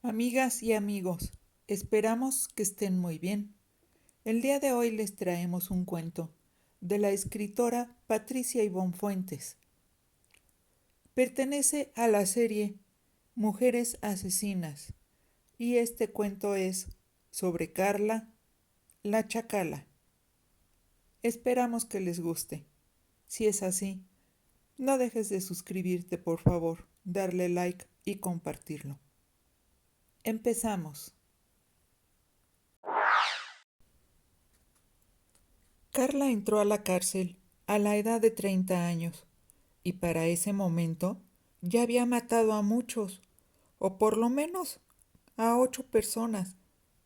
Amigas y amigos, esperamos que estén muy bien. El día de hoy les traemos un cuento de la escritora Patricia Ivonne Fuentes. Pertenece a la serie Mujeres Asesinas y este cuento es sobre Carla, la Chacala. Esperamos que les guste. Si es así, no dejes de suscribirte, por favor, darle like y compartirlo. Empezamos. Carla entró a la cárcel a la edad de 30 años y para ese momento ya había matado a muchos, o por lo menos a 8 personas,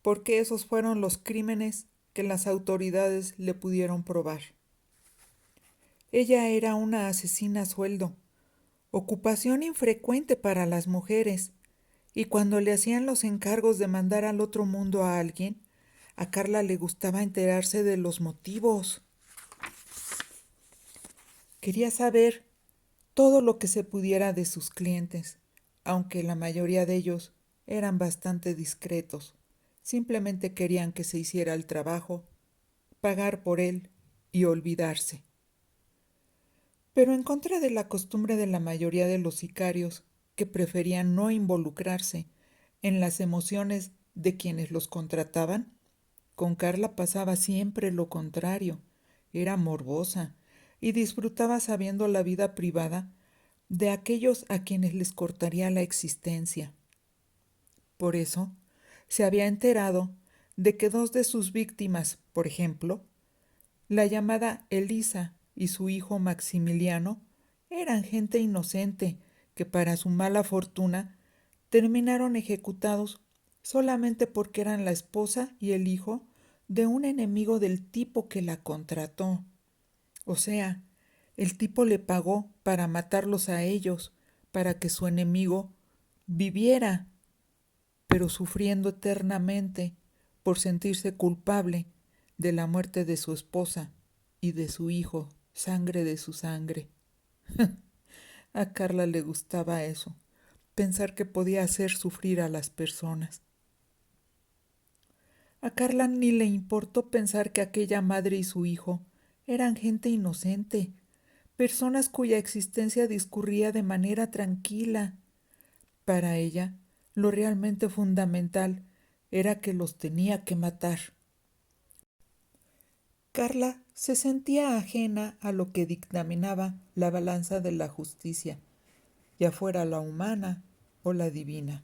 porque esos fueron los crímenes que las autoridades le pudieron probar. Ella era una asesina a sueldo, ocupación infrecuente para las mujeres, y cuando le hacían los encargos de mandar al otro mundo a alguien, a Carla le gustaba enterarse de los motivos. Quería saber todo lo que se pudiera de sus clientes, aunque la mayoría de ellos eran bastante discretos. Simplemente querían que se hiciera el trabajo, pagar por él y olvidarse. Pero en contra de la costumbre de la mayoría de los sicarios, que preferían no involucrarse en las emociones de quienes los contrataban, con Carla pasaba siempre lo contrario. Era morbosa y disfrutaba sabiendo la vida privada de aquellos a quienes les cortaría la existencia. Por eso, se había enterado de que 2 de sus víctimas, por ejemplo, la llamada Elisa y su hijo Maximiliano, eran gente inocente que para su mala fortuna terminaron ejecutados solamente porque eran la esposa y el hijo de un enemigo del tipo que la contrató. O sea, el tipo le pagó para matarlos a ellos, para que su enemigo viviera, pero sufriendo eternamente por sentirse culpable de la muerte de su esposa y de su hijo, sangre de su sangre. A Carla le gustaba eso, pensar que podía hacer sufrir a las personas. A Carla ni le importó pensar que aquella madre y su hijo eran gente inocente, personas cuya existencia discurría de manera tranquila. Para ella, lo realmente fundamental era que los tenía que matar. Carla se sentía ajena a lo que dictaminaba la balanza de la justicia, ya fuera la humana o la divina.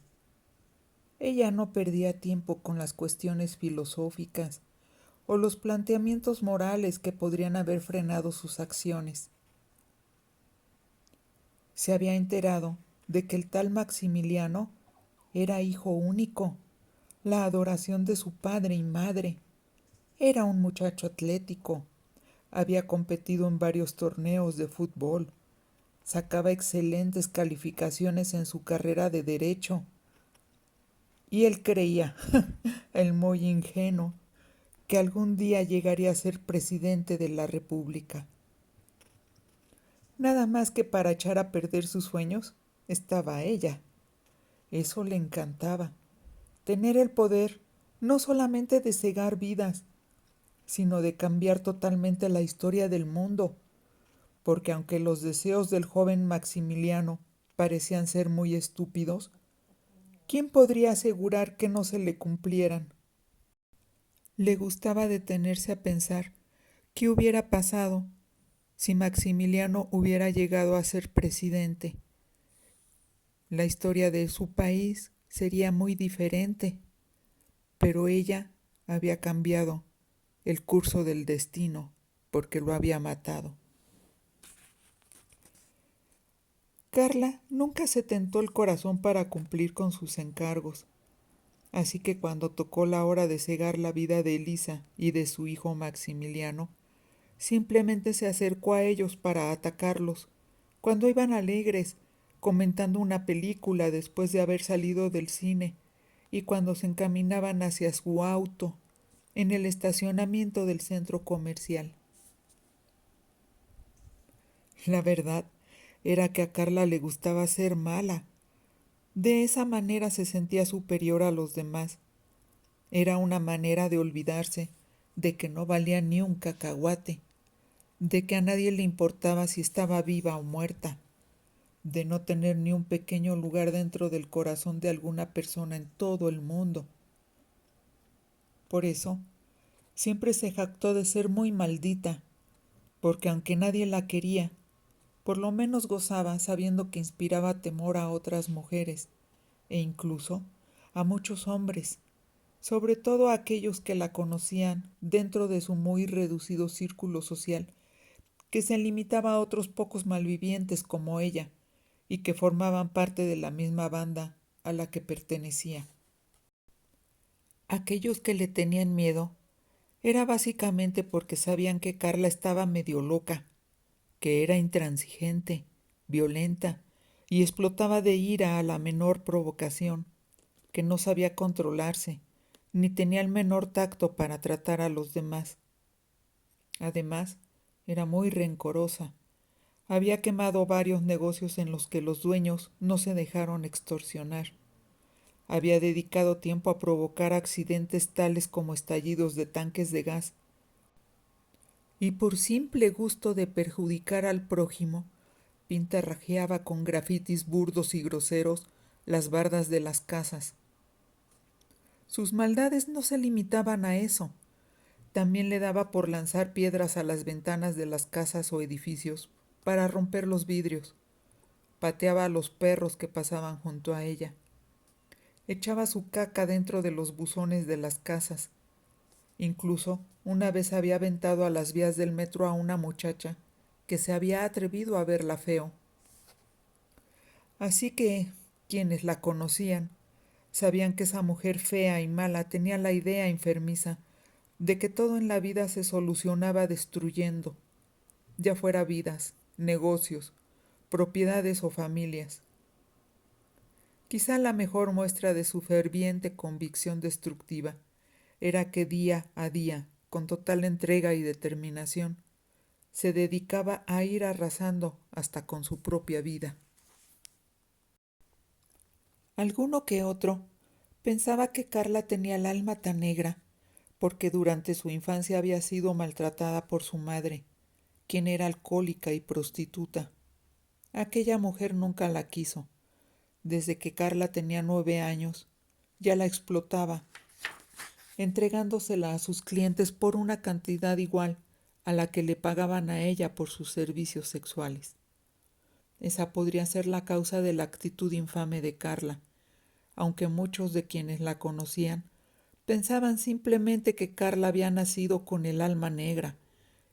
Ella no perdía tiempo con las cuestiones filosóficas o los planteamientos morales que podrían haber frenado sus acciones. Se había enterado de que el tal Maximiliano era hijo único, la adoración de su padre y madre. Era un muchacho atlético, había competido en varios torneos de fútbol, sacaba excelentes calificaciones en su carrera de derecho. Y él creía, el muy ingenuo, que algún día llegaría a ser presidente de la República. Nada más que para echar a perder sus sueños estaba ella. Eso le encantaba, tener el poder no solamente de cegar vidas, sino de cambiar totalmente la historia del mundo, porque aunque los deseos del joven Maximiliano parecían ser muy estúpidos, ¿quién podría asegurar que no se le cumplieran? Le gustaba detenerse a pensar qué hubiera pasado si Maximiliano hubiera llegado a ser presidente. La historia de su país sería muy diferente, pero ella había cambiado el curso del destino porque lo había matado. Carla nunca se tentó el corazón para cumplir con sus encargos, así que cuando tocó la hora de cegar la vida de Elisa y de su hijo Maximiliano, simplemente se acercó a ellos para atacarlos, cuando iban alegres, comentando una película después de haber salido del cine, y cuando se encaminaban hacia su auto, en el estacionamiento del centro comercial. La verdad era que a Carla le gustaba ser mala, De esa manera se sentía superior a los demás. Era una manera de olvidarse de que no valía ni un cacahuate, de que a nadie le importaba si estaba viva o muerta, de no tener ni un pequeño lugar dentro del corazón de alguna persona en todo el mundo. Por eso, siempre se jactó de ser muy maldita, porque aunque nadie la quería, por lo menos gozaba sabiendo que inspiraba temor a otras mujeres, e incluso a muchos hombres, sobre todo a aquellos que la conocían dentro de su muy reducido círculo social, que se limitaba a otros pocos malvivientes como ella, y que formaban parte de la misma banda a la que pertenecía. Aquellos que le tenían miedo era básicamente porque sabían que Carla estaba medio loca, que era intransigente, violenta y explotaba de ira a la menor provocación, que no sabía controlarse, ni tenía el menor tacto para tratar a los demás. Además, era muy rencorosa. Había quemado varios negocios en los que los dueños no se dejaron extorsionar. Había dedicado tiempo a provocar accidentes tales como estallidos de tanques de gas, y por simple gusto de perjudicar al prójimo, pintarrajeaba con grafitis burdos y groseros las bardas de las casas. Sus maldades no se limitaban a eso. También le daba por lanzar piedras a las ventanas de las casas o edificios para romper los vidrios. Pateaba a los perros que pasaban junto a ella. Echaba su caca dentro de los buzones de las casas. Incluso una vez había aventado a las vías del metro a una muchacha que se había atrevido a verla feo. Así que quienes la conocían sabían que esa mujer fea y mala tenía la idea enfermiza de que todo en la vida se solucionaba destruyendo, ya fuera vidas, negocios, propiedades o familias. Quizá la mejor muestra de su ferviente convicción destructiva era que día a día, con total entrega y determinación, se dedicaba a ir arrasando hasta con su propia vida. Alguno que otro pensaba que Carla tenía el alma tan negra porque durante su infancia había sido maltratada por su madre, quien era alcohólica y prostituta. Aquella mujer nunca la quiso. Desde que Carla tenía 9 años, ya la explotaba, entregándosela a sus clientes por una cantidad igual a la que le pagaban a ella por sus servicios sexuales. Esa podría ser la causa de la actitud infame de Carla, aunque muchos de quienes la conocían pensaban simplemente que Carla había nacido con el alma negra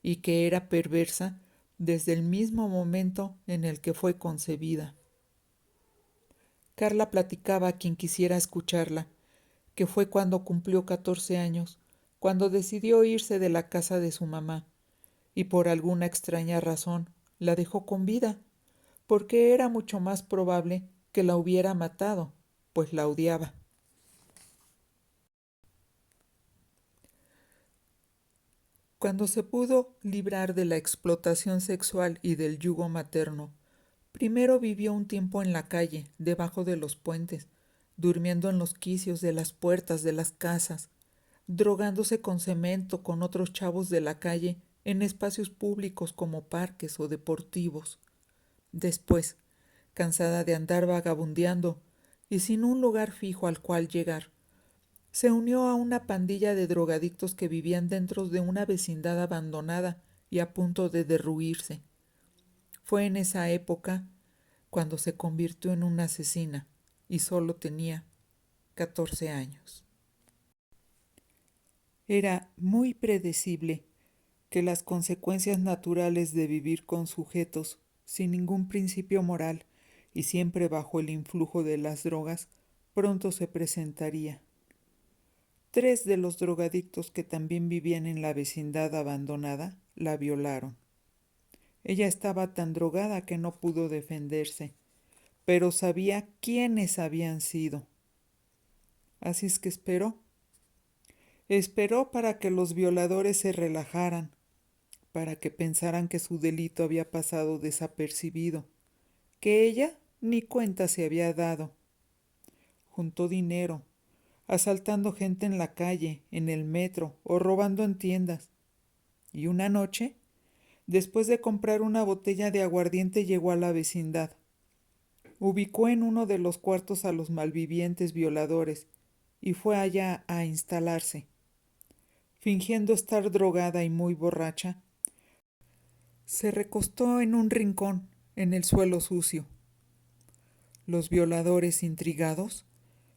y que era perversa desde el mismo momento en el que fue concebida. Carla platicaba a quien quisiera escucharla, que fue cuando cumplió 14 años, cuando decidió irse de la casa de su mamá, y por alguna extraña razón la dejó con vida, porque era mucho más probable que la hubiera matado, pues la odiaba. Cuando se pudo librar de la explotación sexual y del yugo materno, primero vivió un tiempo en la calle, debajo de los puentes, durmiendo en los quicios de las puertas de las casas, drogándose con cemento con otros chavos de la calle en espacios públicos como parques o deportivos. Después, cansada de andar vagabundeando y sin un lugar fijo al cual llegar, se unió a una pandilla de drogadictos que vivían dentro de una vecindad abandonada y a punto de derruirse. Fue en esa época cuando se convirtió en una asesina y solo tenía 14 años. Era muy predecible que las consecuencias naturales de vivir con sujetos sin ningún principio moral y siempre bajo el influjo de las drogas pronto se presentaría. 3 de los drogadictos que también vivían en la vecindad abandonada la violaron. Ella estaba tan drogada que no pudo defenderse, pero sabía quiénes habían sido. Así es que esperó. Esperó para que los violadores se relajaran, para que pensaran que su delito había pasado desapercibido, que ella ni cuenta se había dado. juntó dinero, asaltando gente en la calle, en el metro o robando en tiendas. Y una noche, después de comprar una botella de aguardiente, llegó a la vecindad. Ubicó en uno de los cuartos a los malvivientes violadores y fue allá a instalarse. Fingiendo estar drogada y muy borracha, se recostó en un rincón, en el suelo sucio. Los violadores, intrigados,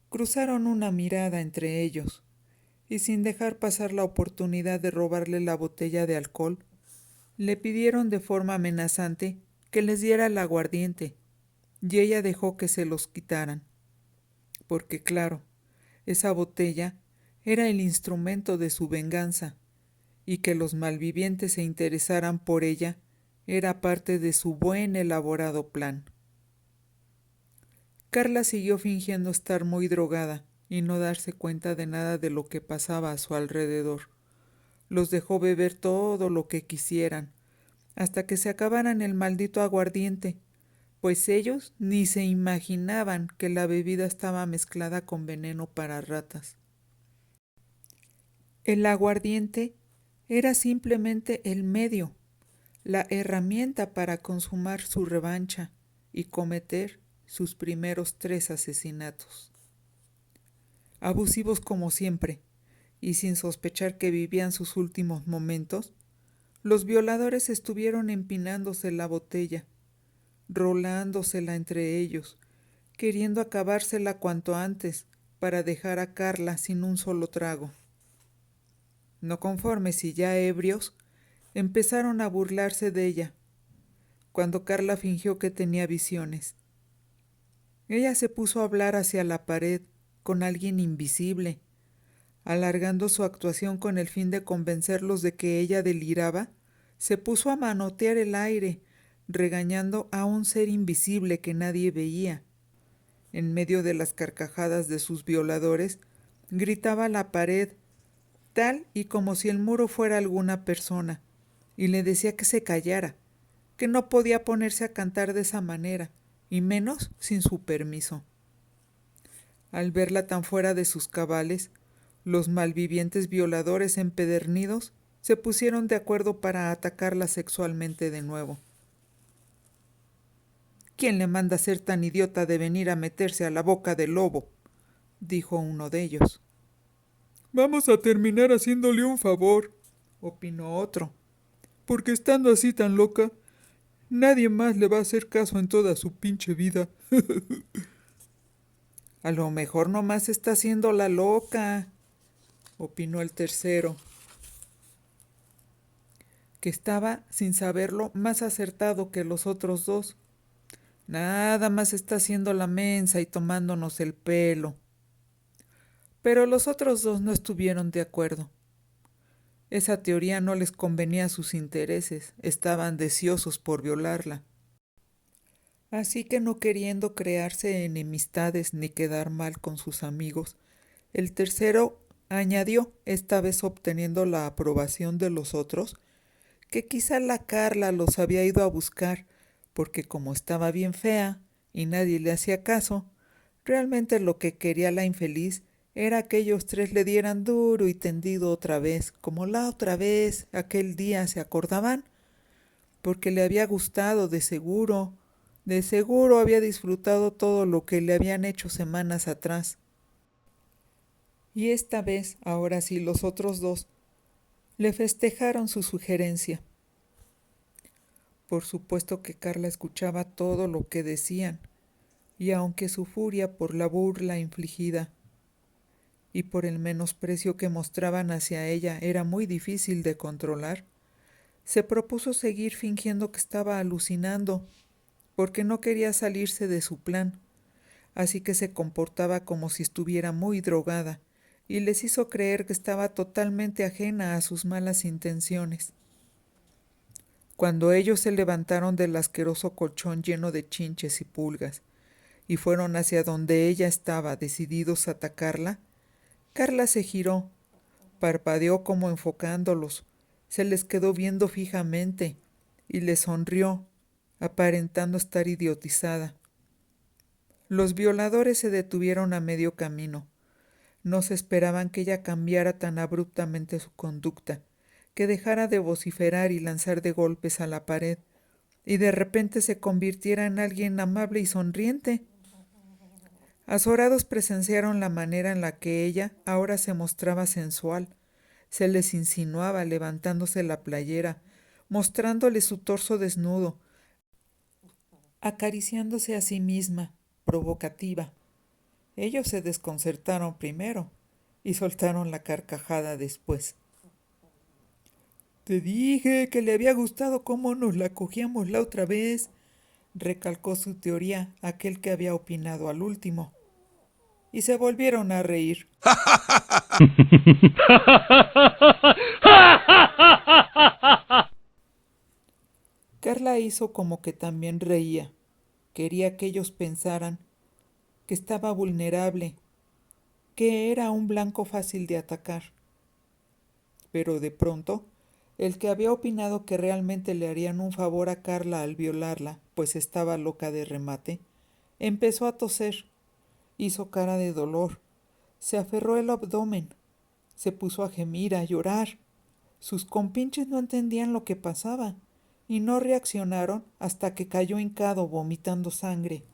cruzaron una mirada entre ellos, y sin dejar pasar la oportunidad de robarle la botella de alcohol, le pidieron de forma amenazante que les diera el aguardiente, y ella dejó que se los quitaran. Porque claro, esa botella era el instrumento de su venganza, y que los malvivientes se interesaran por ella era parte de su buen elaborado plan. Carla siguió fingiendo estar muy drogada y no darse cuenta de nada de lo que pasaba a su alrededor. Los dejó beber todo lo que quisieran, hasta que se acabaran el maldito aguardiente, pues ellos ni se imaginaban que la bebida estaba mezclada con veneno para ratas. El aguardiente era simplemente el medio, la herramienta para consumar su revancha y cometer sus primeros 3 asesinatos. Abusivos como siempre, y sin sospechar que vivían sus últimos momentos, los violadores estuvieron empinándose la botella, rolándosela entre ellos, queriendo acabársela cuanto antes para dejar a Carla sin un solo trago. No conformes y ya ebrios, empezaron a burlarse de ella, cuando Carla fingió que tenía visiones. Ella se puso a hablar hacia la pared con alguien invisible, alargando su actuación con el fin de convencerlos de que ella deliraba. Se puso a manotear el aire, regañando a un ser invisible que nadie veía. En medio de las carcajadas de sus violadores, gritaba a la pared, tal y como si el muro fuera alguna persona, y le decía que se callara, que no podía ponerse a cantar de esa manera, y menos sin su permiso. Al verla tan fuera de sus cabales, los malvivientes violadores empedernidos se pusieron de acuerdo para atacarla sexualmente de nuevo. ¿Quién le manda a ser tan idiota de venir a meterse a la boca del lobo?, dijo uno de ellos. Vamos a terminar haciéndole un favor, opinó otro, porque estando así tan loca, nadie más le va a hacer caso en toda su pinche vida. A lo mejor nomás está haciendo la loca, opinó el tercero, que estaba, sin saberlo, más acertado que los otros dos. Nada más está haciendo la mensa y tomándonos el pelo. Pero los otros dos no estuvieron de acuerdo. Esa teoría no les convenía a sus intereses, estaban deseosos por violarla. Así que, no queriendo crearse enemistades ni quedar mal con sus amigos, el tercero añadió, esta vez obteniendo la aprobación de los otros, que quizá la Carla los había ido a buscar, porque como estaba bien fea y nadie le hacía caso, realmente lo que quería la infeliz era que ellos 3 le dieran duro y tendido otra vez, como la otra vez, aquel día, ¿se acordaban? Porque le había gustado, de seguro había disfrutado todo lo que le habían hecho semanas atrás. Y esta vez, ahora sí, los otros dos le festejaron su sugerencia. Por supuesto que Carla escuchaba todo lo que decían, y aunque su furia por la burla infligida y por el menosprecio que mostraban hacia ella era muy difícil de controlar, se propuso seguir fingiendo que estaba alucinando, porque no quería salirse de su plan, así que se comportaba como si estuviera muy drogada, y les hizo creer que estaba totalmente ajena a sus malas intenciones. Cuando ellos se levantaron del asqueroso colchón lleno de chinches y pulgas, y fueron hacia donde ella estaba, decididos a atacarla, Carla se giró, parpadeó como enfocándolos, se les quedó viendo fijamente, y les sonrió, aparentando estar idiotizada. Los violadores se detuvieron a medio camino. No se esperaban que ella cambiara tan abruptamente su conducta, que dejara de vociferar y lanzar de golpes a la pared, y de repente se convirtiera en alguien amable y sonriente. Azorados presenciaron la manera en la que ella ahora se mostraba sensual. Se les insinuaba levantándose la playera, mostrándole su torso desnudo, acariciándose a sí misma, provocativa. Ellos se desconcertaron primero y soltaron la carcajada después. «Te dije que le había gustado cómo nos la cogíamos la otra vez», recalcó su teoría aquel que había opinado al último. Y se volvieron a reír. Carla hizo como que también reía. Quería que ellos pensaran que estaba vulnerable, que era un blanco fácil de atacar. Pero de pronto, el que había opinado que realmente le harían un favor a Carla al violarla, pues estaba loca de remate, empezó a toser, hizo cara de dolor, se aferró el abdomen, se puso a gemir, a llorar. Sus compinches no entendían lo que pasaba y no reaccionaron hasta que cayó hincado vomitando sangre.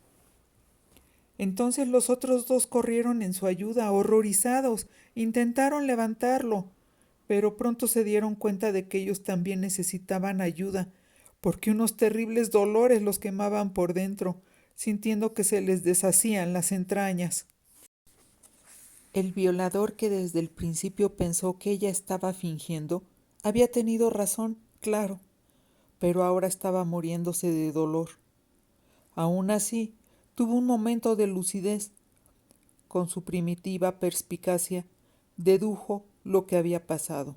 Entonces los otros dos corrieron en su ayuda, horrorizados, intentaron levantarlo, pero pronto se dieron cuenta de que ellos también necesitaban ayuda, porque unos terribles dolores los quemaban por dentro, sintiendo que se les deshacían las entrañas. El violador, que desde el principio pensó que ella estaba fingiendo, había tenido razón, claro, pero ahora estaba muriéndose de dolor. Aún así, tuvo un momento de lucidez. Con su primitiva perspicacia, dedujo lo que había pasado.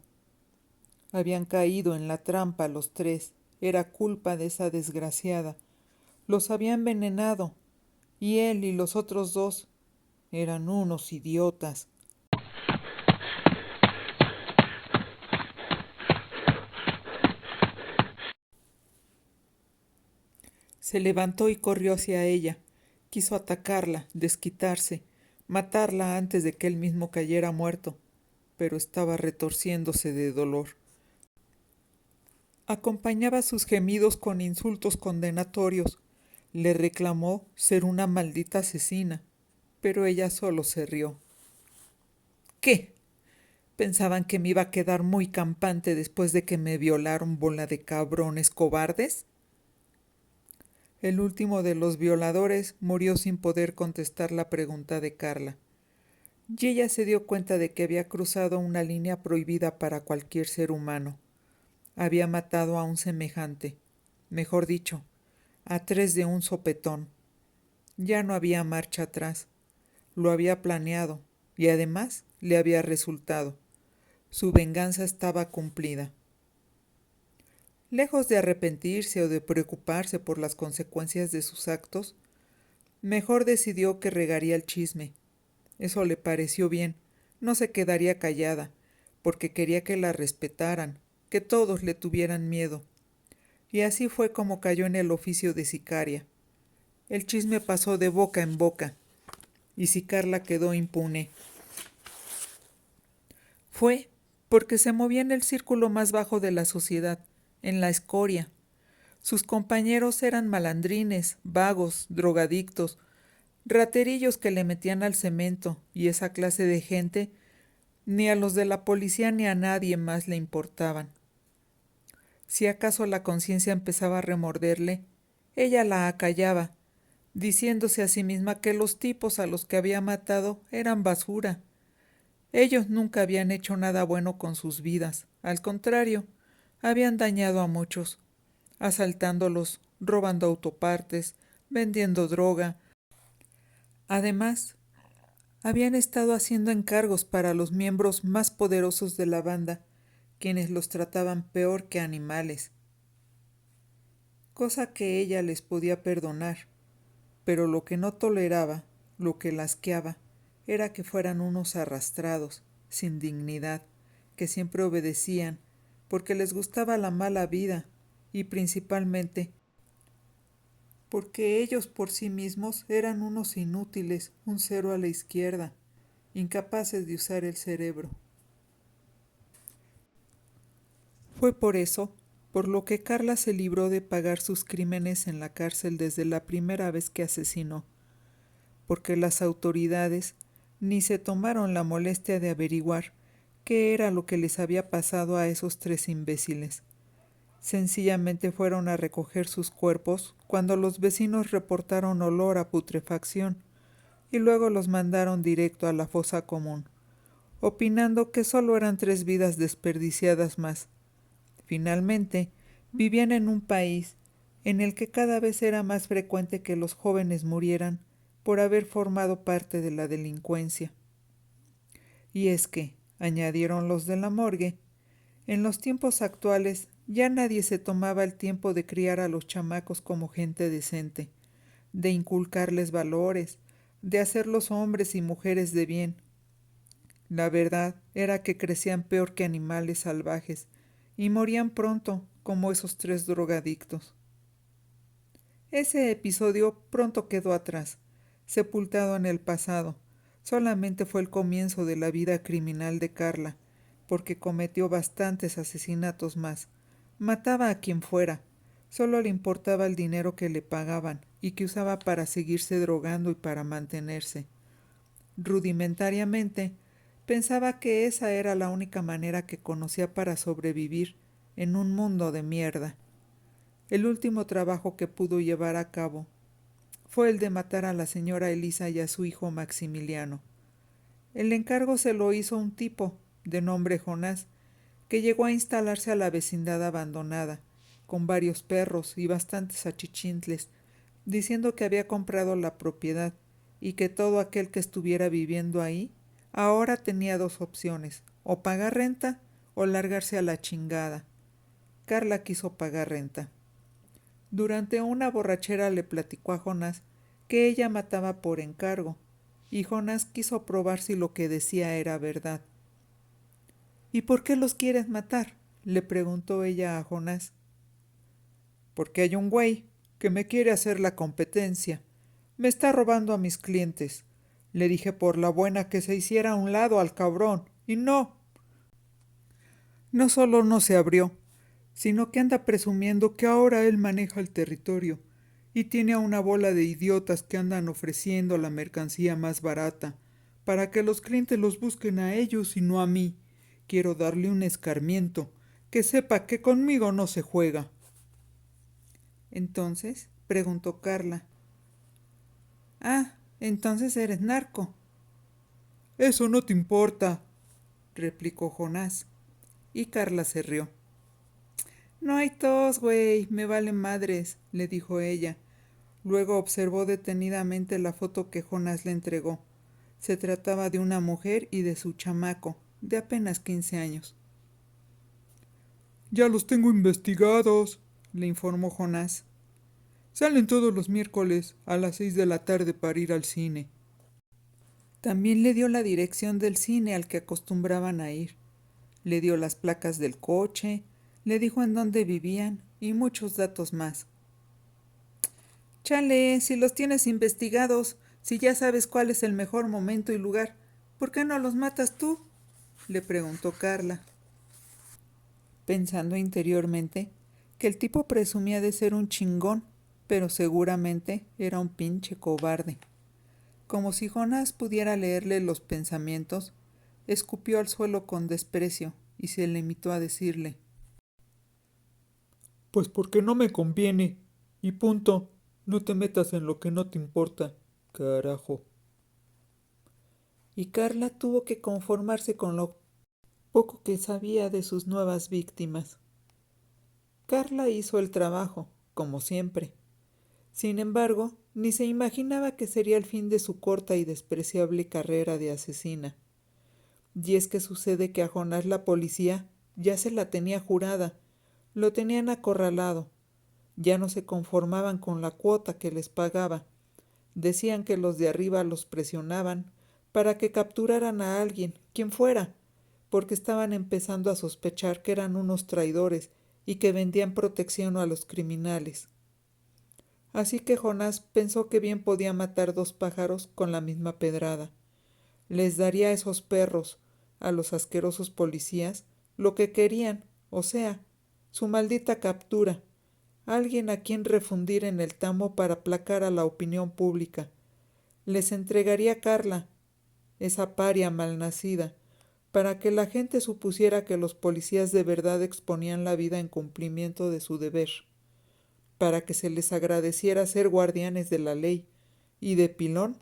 Habían caído en la trampa los tres. Era culpa de esa desgraciada. Los había envenenado, y él y los otros dos eran unos idiotas. Se levantó y corrió hacia ella. Quiso atacarla, desquitarse, matarla antes de que él mismo cayera muerto, pero estaba retorciéndose de dolor. Acompañaba sus gemidos con insultos condenatorios. Le reclamó ser una maldita asesina, pero ella solo se rió. ¿Qué? ¿Pensaban que me iba a quedar muy campante después de que me violaron, bola de cabrones cobardes? El último de los violadores murió sin poder contestar la pregunta de Carla, y ella se dio cuenta de que había cruzado una línea prohibida para cualquier ser humano. Había matado a un semejante, mejor dicho, a tres de un sopetón. Ya no había marcha atrás. Lo había planeado y además le había resultado. Su venganza estaba cumplida. Lejos de arrepentirse o de preocuparse por las consecuencias de sus actos, mejor decidió que regaría el chisme. Eso le pareció bien. No se quedaría callada, porque quería que la respetaran, que todos le tuvieran miedo. Y así fue como cayó en el oficio de sicaria. El chisme pasó de boca en boca, y si Carla quedó impune, fue porque se movía en el círculo más bajo de la sociedad, en la escoria. Sus compañeros eran malandrines, vagos, drogadictos, raterillos que le metían al cemento, y esa clase de gente ni a los de la policía ni a nadie más le importaban. Si acaso la conciencia empezaba a remorderle, ella la acallaba, diciéndose a sí misma que los tipos a los que había matado eran basura. Ellos nunca habían hecho nada bueno con sus vidas, al contrario, habían dañado a muchos, asaltándolos, robando autopartes, vendiendo droga. Además, habían estado haciendo encargos para los miembros más poderosos de la banda, quienes los trataban peor que animales, cosa que ella les podía perdonar, pero lo que no toleraba, lo que la asqueaba, era que fueran unos arrastrados, sin dignidad, que siempre obedecían, porque les gustaba la mala vida, y principalmente porque ellos por sí mismos eran unos inútiles, un cero a la izquierda, incapaces de usar el cerebro. Fue por eso, por lo que Carla se libró de pagar sus crímenes en la cárcel desde la primera vez que asesinó, porque las autoridades ni se tomaron la molestia de averiguar qué era lo que les había pasado a esos tres imbéciles. Sencillamente fueron a recoger sus cuerpos cuando los vecinos reportaron olor a putrefacción y luego los mandaron directo a la fosa común, opinando que solo eran 3 vidas desperdiciadas más. Finalmente, vivían en un país en el que cada vez era más frecuente que los jóvenes murieran por haber formado parte de la delincuencia. Y es que, añadieron los de la morgue, en los tiempos actuales ya nadie se tomaba el tiempo de criar a los chamacos como gente decente, de inculcarles valores, de hacerlos hombres y mujeres de bien. La verdad era que crecían peor que animales salvajes y morían pronto, como esos 3 drogadictos. Ese episodio pronto quedó atrás, sepultado en el pasado. Solamente fue el comienzo de la vida criminal de Carla, porque cometió bastantes asesinatos más. Mataba a quien fuera. Solo le importaba el dinero que le pagaban y que usaba para seguirse drogando y para mantenerse. Rudimentariamente, pensaba que esa era la única manera que conocía para sobrevivir en un mundo de mierda. El último trabajo que pudo llevar a cabo fue el de matar a la señora Elisa y a su hijo Maximiliano. El encargo se lo hizo un tipo, de nombre Jonás, que llegó a instalarse a la vecindad abandonada, con varios perros y bastantes achichintles, diciendo que había comprado la propiedad y que todo aquel que estuviera viviendo ahí ahora tenía 2 opciones, o pagar renta o largarse a la chingada. Carla quiso pagar renta. Durante una borrachera le platicó a Jonás que ella mataba por encargo, y Jonás quiso probar si lo que decía era verdad. ¿Y por qué los quieres matar?, le preguntó ella a Jonás. Porque hay un güey que me quiere hacer la competencia. Me está robando a mis clientes. Le dije por la buena que se hiciera a un lado al cabrón, y no. No solo no se abrió, sino que anda presumiendo que ahora él maneja el territorio y tiene a una bola de idiotas que andan ofreciendo la mercancía más barata, para que los clientes los busquen a ellos y no a mí. Quiero darle un escarmiento, que sepa que conmigo no se juega. Entonces, preguntó Carla. Ah, entonces eres narco. Eso no te importa, replicó Jonás, y Carla se rió. No hay tos, güey, me vale madres, le dijo ella. Luego observó detenidamente la foto que Jonás le entregó. Se trataba de una mujer y de su chamaco, de apenas 15 años. Ya los tengo investigados, le informó Jonás. Salen todos los miércoles a las 6 de la tarde para ir al cine. También le dio la dirección del cine al que acostumbraban a ir. Le dio las placas del coche, le dijo en dónde vivían y muchos datos más. Chale, si los tienes investigados, si ya sabes cuál es el mejor momento y lugar, ¿por qué no los matas tú?, le preguntó Carla, pensando interiormente que el tipo presumía de ser un chingón, pero seguramente era un pinche cobarde. Como si Jonás pudiera leerle los pensamientos, escupió al suelo con desprecio y se limitó a decirle: Pues porque no me conviene, y punto. No te metas en lo que no te importa, carajo. Y Carla tuvo que conformarse con lo poco que sabía de sus nuevas víctimas. Carla hizo el trabajo, como siempre. Sin embargo, ni se imaginaba que sería el fin de su corta y despreciable carrera de asesina. Y es que sucede que a Jonás la policía ya se la tenía jurada, lo tenían acorralado. Ya no se conformaban con la cuota que les pagaba. Decían que los de arriba los presionaban para que capturaran a alguien, quien fuera, porque estaban empezando a sospechar que eran unos traidores y que vendían protección a los criminales. Así que Jonás pensó que bien podía matar dos pájaros con la misma pedrada. Les daría a esos perros, a los asquerosos policías, lo que querían, o sea, su maldita captura, alguien a quien refundir en el tambo para aplacar a la opinión pública. Les entregaría a Carla, esa paria malnacida, para que la gente supusiera que los policías de verdad exponían la vida en cumplimiento de su deber, para que se les agradeciera ser guardianes de la ley, y de pilón,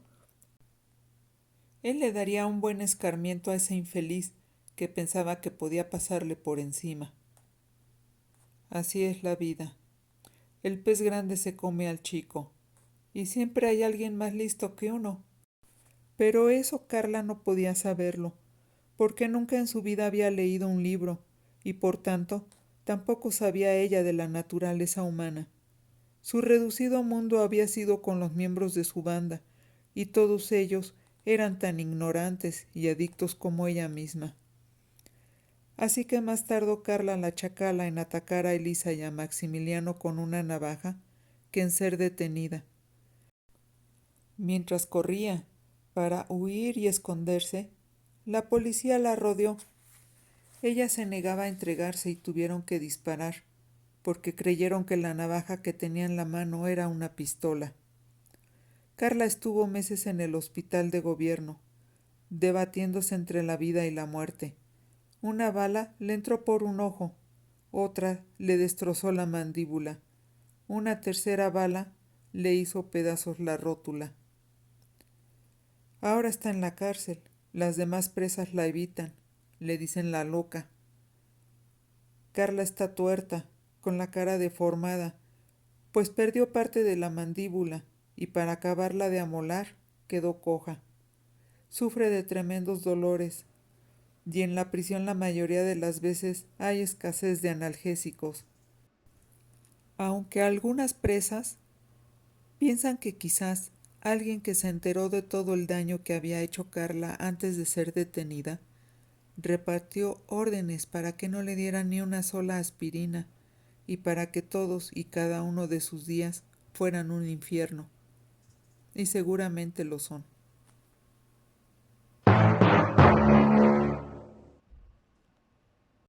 él le daría un buen escarmiento a ese infeliz que pensaba que podía pasarle por encima. Así es la vida. El pez grande se come al chico, y siempre hay alguien más listo que uno. Pero eso Carla no podía saberlo, porque nunca en su vida había leído un libro, y por tanto tampoco sabía ella de la naturaleza humana. Su reducido mundo había sido con los miembros de su banda, y todos ellos eran tan ignorantes y adictos como ella misma. Así que más tardó Carla la chacala en atacar a Elisa y a Maximiliano con una navaja que en ser detenida. Mientras corría para huir y esconderse, la policía la rodeó. Ella se negaba a entregarse y tuvieron que disparar, porque creyeron que la navaja que tenía en la mano era una pistola. Carla estuvo meses en el hospital de gobierno, debatiéndose entre la vida y la muerte. Una bala le entró por un ojo, otra le destrozó la mandíbula, una tercera bala le hizo pedazos la rótula. Ahora está en la cárcel, las demás presas la evitan, le dicen la loca. Carla está tuerta, con la cara deformada, pues perdió parte de la mandíbula y para acabarla de amolar quedó coja. Sufre de tremendos dolores y en la prisión la mayoría de las veces hay escasez de analgésicos. Aunque algunas presas piensan que quizás alguien que se enteró de todo el daño que había hecho Carla antes de ser detenida, repartió órdenes para que no le dieran ni una sola aspirina y para que todos y cada uno de sus días fueran un infierno. Y seguramente lo son.